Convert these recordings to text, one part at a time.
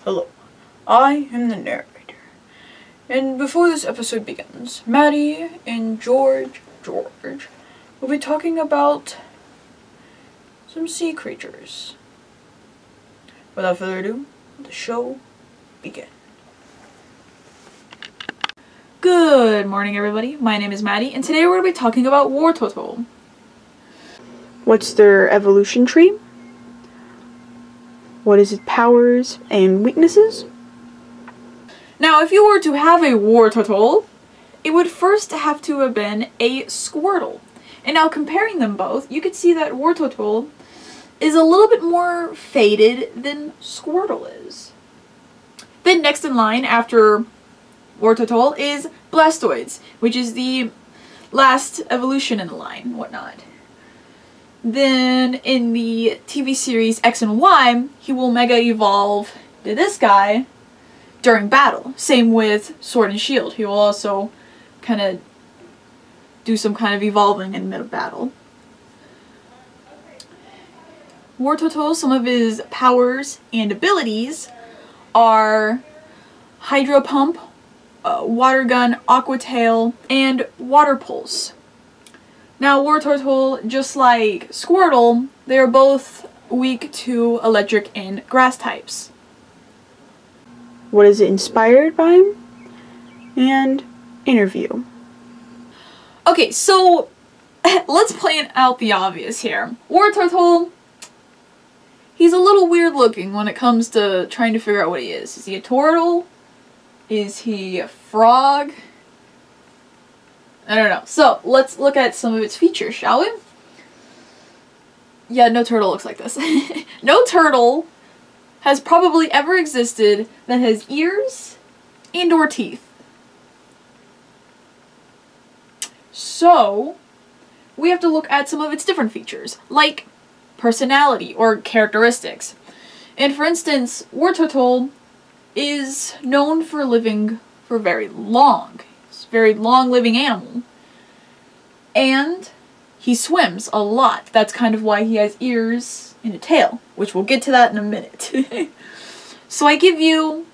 Hello, I am the narrator, and before this episode begins, Maddie and George will be talking about some sea creatures. Without further ado, the show begins. Good morning, everybody. My name is Maddie, and today we're going to be talking about Wartortle. What's their evolution tree? What is its powers and weaknesses? Now, if you were to have a Wartortle, it would first have to have been a Squirtle. And now comparing them both, you could see that Wartortle is a little bit more faded than Squirtle is. Then next in line after Wartortle is Blastoise, which is the last evolution in the line, whatnot. Then in the TV series X and Y, he will Mega Evolve to this guy during battle. Same with Sword and Shield. He will also kind of do some kind of evolving in mid-battle. Wartortle, some of his powers and abilities are Hydro Pump, Water Gun, Aqua Tail, and Water Pulse. Now Wartortle, just like Squirtle, they are both weak to electric and grass types. What is it inspired by? And interview. Okay, so let's plan out the obvious here. Wartortle, he's a little weird looking when it comes to trying to figure out what he is. Is he a turtle? Is he a frog? I don't know. So, let's look at some of its features, shall we? Yeah, no turtle looks like this. No turtle has probably ever existed that has ears and or teeth. So, we have to look at some of its different features, like personality or characteristics. And for instance, Wartortle is known for living for very long. It's a very long living animal. And he swims a lot. That's kind of why he has ears and a tail, which we'll get to that in a minute. So I give you,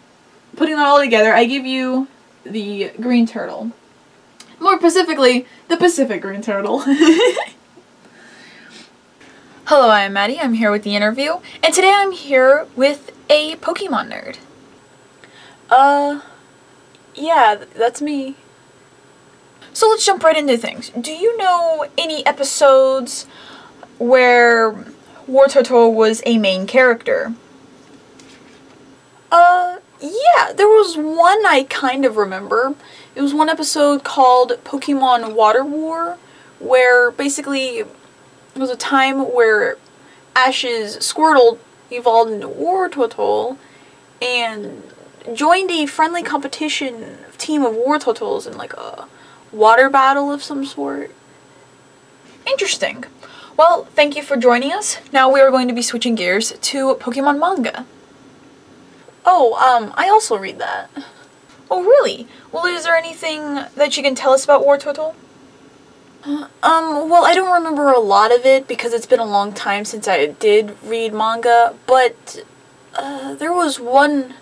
putting that all together, I give you the green turtle. More specifically, the Pacific green turtle. Hello, I am Maddie. I'm here with the interview, and today I'm here with a Pokemon nerd. Yeah, that's me. So let's jump right into things. Do you know any episodes where Wartortle was a main character? Yeah, there was one I kind of remember. It was one episode called Pokemon Water War, where basically it was a time where Ash's Squirtle evolved into Wartortle and joined a friendly competition team of Wartortles in like a water battle of some sort. Interesting. Well, thank you for joining us. Now we are going to be switching gears to Pokemon manga. Oh, I also read that. Oh, really? Well, is there anything that you can tell us about Wartortle? Well, I don't remember a lot of it because it's been a long time since I did read manga, but, there was one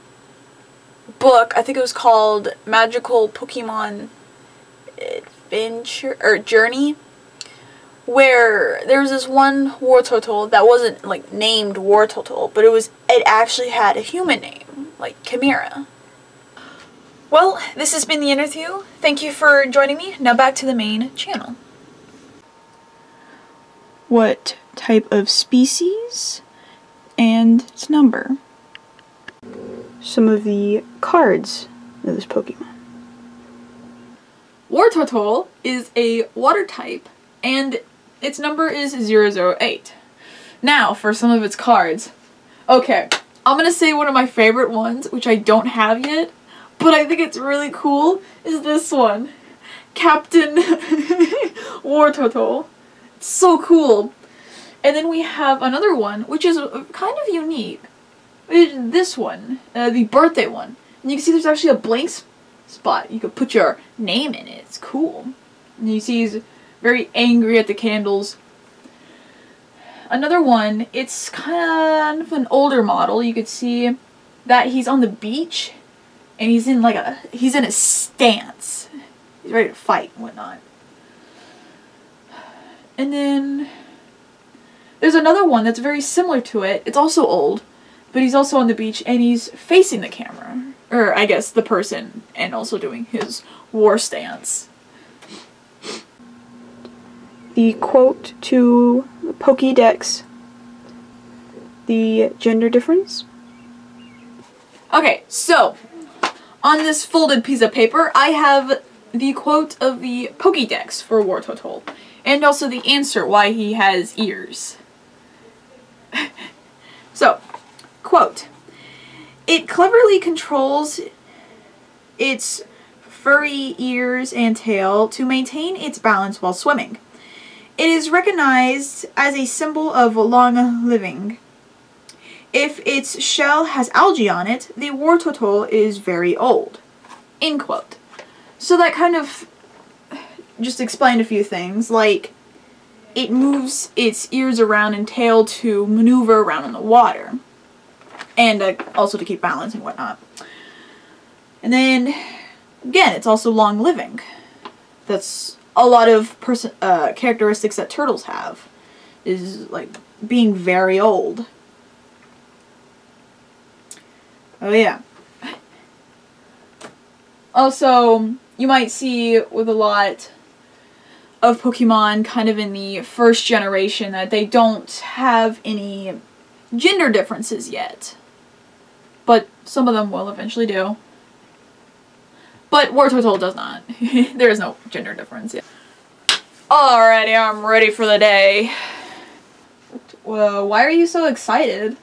book, I think it was called Magical Pokemon Adventure, or Journey, where there was this one Wartortle that wasn't, like, named Wartortle, but it actually had a human name, like Chimera. Well, this has been the interview. Thank you for joining me. Now back to the main channel. What type of species and its number? Some of the cards of this Pokemon. Wartortle is a water type, and its number is 008. Now, for some of its cards. Okay, I'm gonna say one of my favorite ones, which I don't have yet, but I think it's really cool, is this one. Captain Wartortle. It's so cool. And then we have another one, which is kind of unique. This one, the birthday one. And you can see there's actually a blank spot. You could put your name in it. It's cool. And you see he's very angry at the candles. Another one, it's kind of an older model. You could see that he's on the beach and he's in a stance. He's ready to fight and whatnot. And then there's another one that's very similar to it. It's also old, but he's also on the beach and he's facing the camera. Or I guess the person, and also doing his war stance. The quote to Pokédex. The gender difference. Okay, so on this folded piece of paper, I have the quote of the Pokédex for Wartortle, and also the answer why he has ears. So, quote, "It cleverly controls its furry ears and tail to maintain its balance while swimming. It is recognized as a symbol of long living. If its shell has algae on it, the Wartortle is very old." End quote. So that kind of just explained a few things, like it moves its ears around and tail to maneuver around in the water, and also to keep balance and whatnot. And then, again, it's also long living. That's a lot of characteristics that turtles have, is like being very old. Oh yeah. Also, you might see with a lot of Pokemon kind of in the first generation that they don't have any gender differences yet. But some of them will eventually do. But Wartortle does not. There is no gender difference yet. Alrighty, I'm ready for the day. Well, why are you so excited?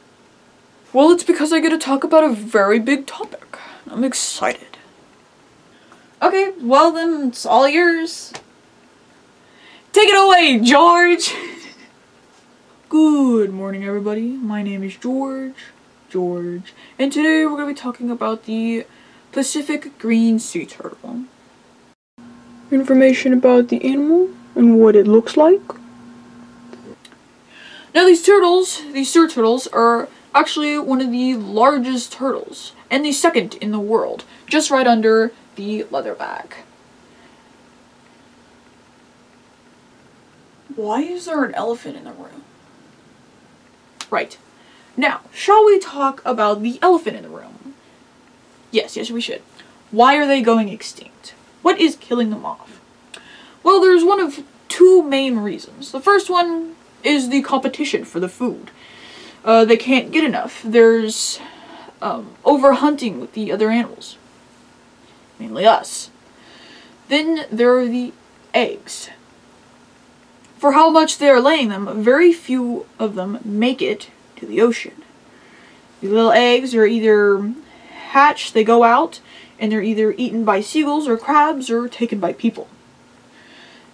Well, it's because I get to talk about a very big topic. I'm excited. Okay, well then, it's all yours. Take it away, George! Good morning, everybody. My name is George. And today we're going to be talking about the Pacific green sea turtle. Information about the animal and what it looks like. Now these sea turtles, are actually one of the largest turtles, and the second in the world, just right under the leatherback. Why is there an elephant in the room? Right. Now, shall we talk about the elephant in the room? Yes, we should. Why are they going extinct? What is killing them off? Well, there's one of two main reasons. The first one is the competition for the food. They can't get enough. There's overhunting with the other animals. Mainly us. Then there are the eggs. For how much they are laying them, very few of them make it to the ocean. The little eggs are either hatched, they go out, and they're either eaten by seagulls or crabs or taken by people.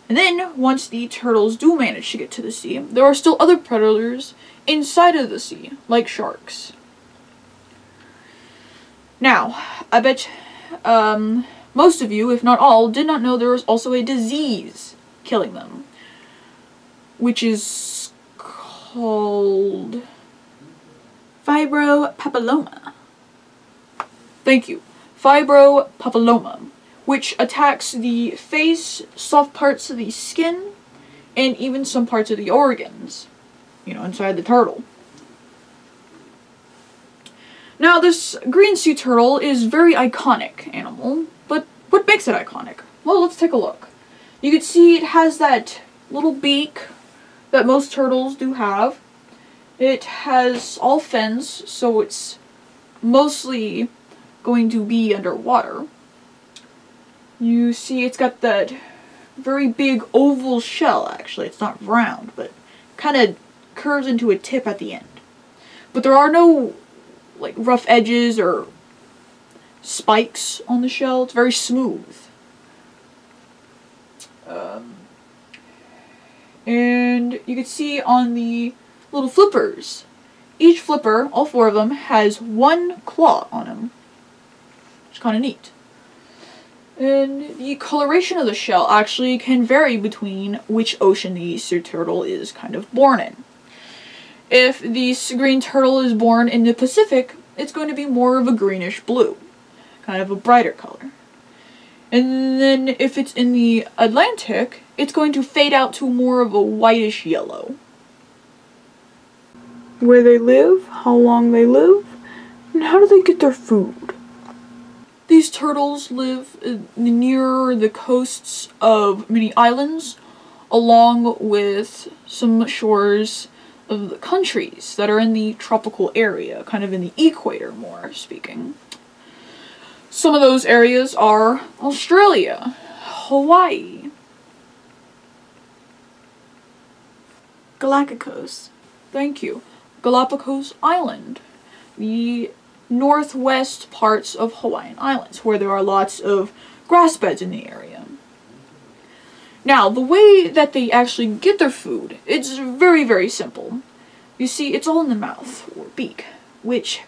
And then, once the turtles do manage to get to the sea, there are still other predators inside of the sea, like sharks. Now, I bet most of you, if not all, did not know there was also a disease killing them, which is called fibropapilloma. Thank you. Fibropapilloma, which attacks the face, soft parts of the skin, and even some parts of the organs, inside the turtle. Now, this green sea turtle is a very iconic animal, but what makes it iconic? Well, let's take a look. You can see it has that little beak that most turtles do have. It has all fins, so it's mostly going to be underwater. You see it's got that very big oval shell, actually. It's not round, but kind of curves into a tip at the end. But there are no rough edges or spikes on the shell. It's very smooth. And you can see on the little flippers, each flipper, all four of them, has one claw on them, which is kind of neat. And the coloration of the shell actually can vary between which ocean the sea turtle is kind of born in. If the green turtle is born in the Pacific, it's going to be more of a greenish blue, kind of a brighter color. And then if it's in the Atlantic, it's going to fade out to more of a whitish yellow. Where they live, how long they live, and how do they get their food? These turtles live near the coasts of many islands, along with some shores of the countries that are in the tropical area, kind of in the equator more speaking. Some of those areas are Australia, Hawaii, Galapagos. Thank you. Galapagos Island, the northwest parts of Hawaiian Islands, where there are lots of grass beds in the area. Now, the way that they actually get their food, it's very, very simple. You see, it's all in the mouth, or beak, which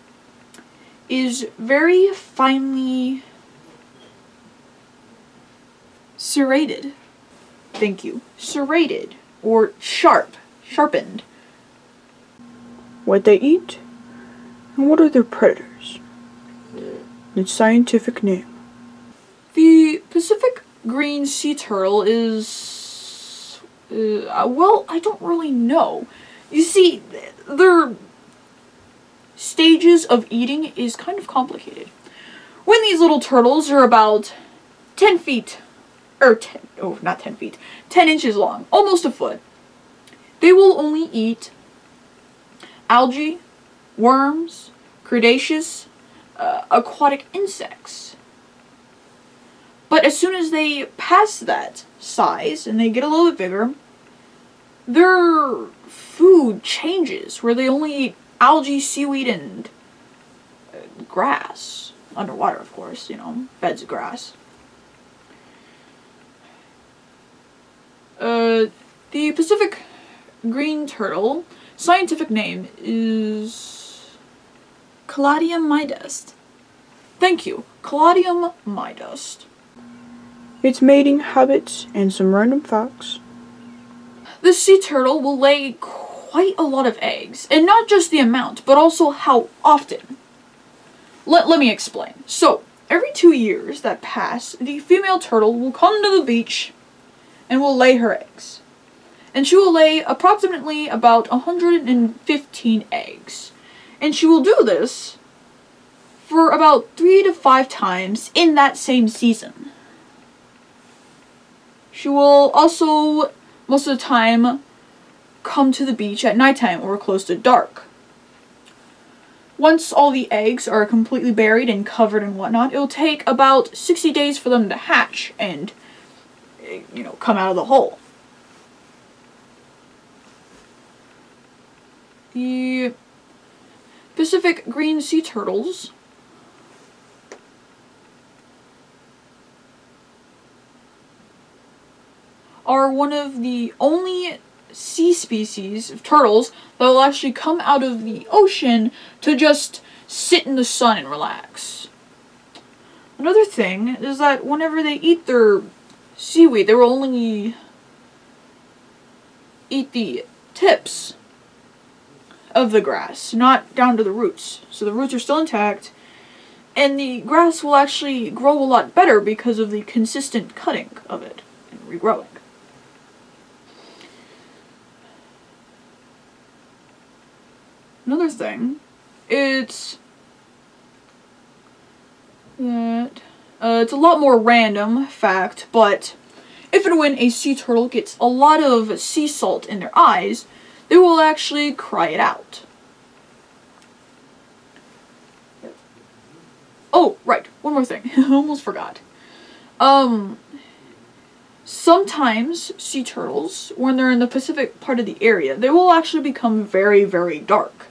is very finely serrated. Thank you. Serrated, or sharpened. What they eat, and what are their predators? Its scientific name. The Pacific green sea turtle is, well, I don't really know. You see, their stages of eating is kind of complicated. When these little turtles are about 10 feet, or not 10 feet, 10 inches long, almost a foot, they will only eat algae, worms, crustaceous, aquatic insects. But as soon as they pass that size and they get a little bit bigger, their food changes, where they only eat algae, seaweed, and grass. Underwater, of course, beds of grass. The Pacific green turtle, scientific name is Caladium mydust. Thank you, Caladium mydust. Its mating habits and some random facts. This sea turtle will lay quite a lot of eggs, and not just the amount, but also how often. Let me explain. So, every 2 years that pass, the female turtle will come to the beach and will lay her eggs. And she will lay approximately about 115 eggs. And she will do this for about 3 to 5 times in that same season. She will also, most of the time, come to the beach at nighttime or close to dark. Once all the eggs are completely buried and covered and whatnot, it will take about 60 days for them to hatch and, come out of the hole. The Pacific green sea turtles are one of the only sea species of turtles that will actually come out of the ocean to just sit in the sun and relax. Another thing is that whenever they eat their seaweed, they will only eat the tips of the grass, not down to the roots. So the roots are still intact, and the grass will actually grow a lot better because of the consistent cutting of it and regrowing. Another thing, it's that it's a lot more random fact, but if and when a sea turtle gets a lot of sea salt in their eyes, they will actually cry it out. Oh, right, one more thing. I almost forgot. Sometimes sea turtles, when they're in the Pacific part of the area, they will actually become very, very dark.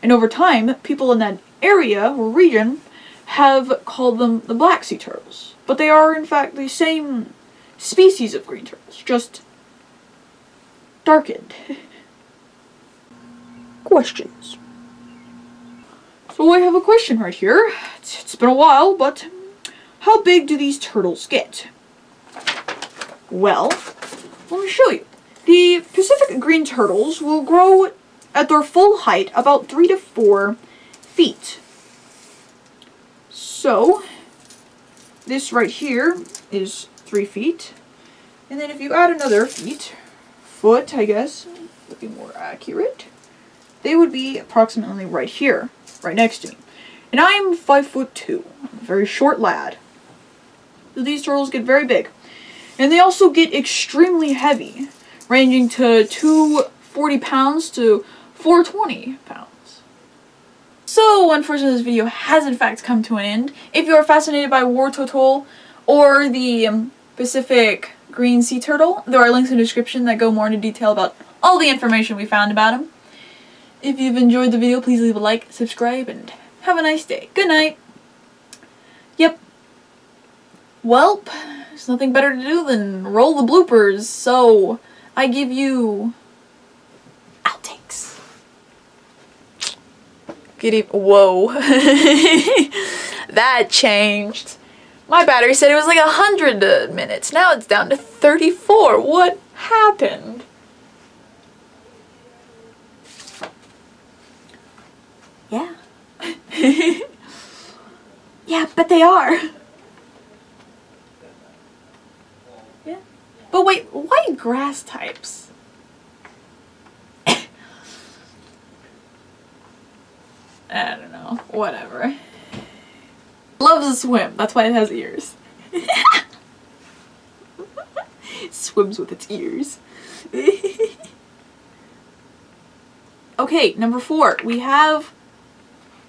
And over time, people in that area or region have called them the black sea turtles. But they are, in fact, the same species of green turtles, just darkened. Questions. So I have a question right here. It's been a while, but how big do these turtles get? Well, let me show you. The Pacific green turtles will grow at their full height about 3 to 4 feet. So, this right here is 3 feet. And then if you add another foot, I guess, would be more accurate, they would be approximately right here, right next to me. And I'm 5'2", I'm a very short lad. So these turtles get very big. And they also get extremely heavy, ranging to 240 pounds to 420 pounds. So, unfortunately, this video has in fact come to an end. If you are fascinated by War Turtle or the Pacific green sea turtle, there are links in the description that go more into detail about all the information we found about them. If you've enjoyed the video, please leave a like, subscribe, and have a nice day. Good night. Yep. Welp, there's nothing better to do than roll the bloopers, so I give you outtakes. Whoa. That changed. My battery said it was like 100 minutes. Now it's down to 34. What happened? Yeah. Yeah, but they are. Yeah. But wait, why grass types? I don't know. Whatever. Loves to swim. That's why it has ears. Swims with its ears. Okay, number 4. We have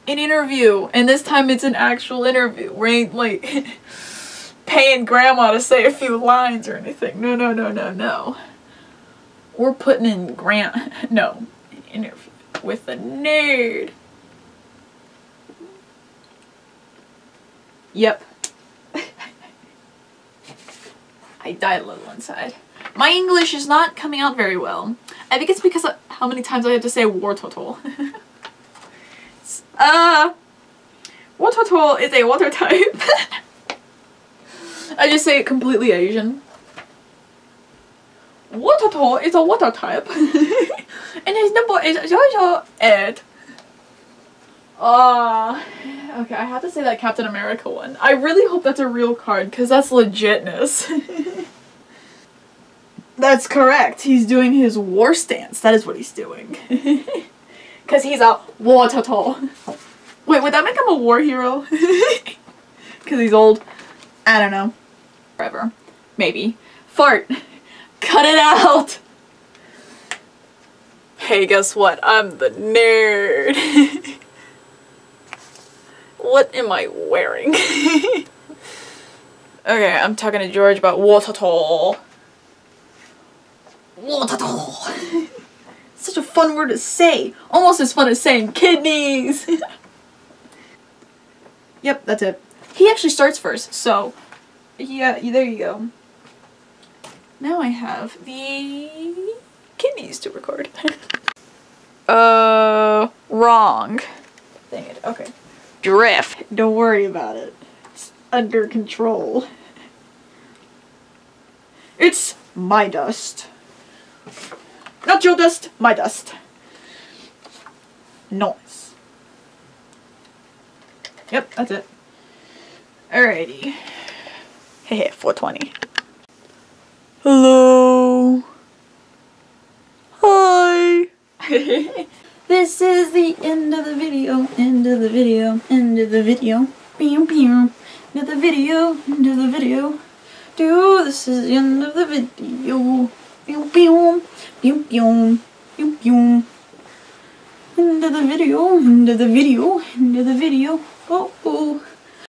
an interview. And this time it's an actual interview. We ain't like paying grandma to say a few lines or anything. No, no, no, no, no. We're putting in an interview with a nerd. Yep. I died a little inside. My English is not coming out very well. I think it's because of how many times I had to say War Turtle. War Turtle is a water type. I just say it completely Asian. War Turtle is a water type. And his number is 008. Okay, I have to say that Captain America one. I really hope that's a real card, because that's legitness. That's correct. He's doing his war stance. That is what he's doing. Because he's a war turtle. Wait, would that make him a war hero? Because he's old? I don't know. Forever. Maybe. Fart. Cut it out! Hey, guess what? I'm the nerd. What am I wearing? Okay, I'm talking to George about War Turtle. War Turtle. Such a fun word to say. Almost as fun as saying kidneys. Yep, that's it. He actually starts first, so yeah, there you go. Now I have the kidneys to record. Wrong. Dang it, okay. Drift. Don't worry about it. It's under control. It's my dust. Not your dust, my dust. Nice. Yep, that's it. Alrighty. Hehe, 420. Hello. Hi. This is the end of the video, end of the video, end of the video. Pew pew. End of the video, end of the video. This is the end of the video. Pew pew. Pew pew. Pew pew. End of the video, end of the video, end of the video. Oh oh.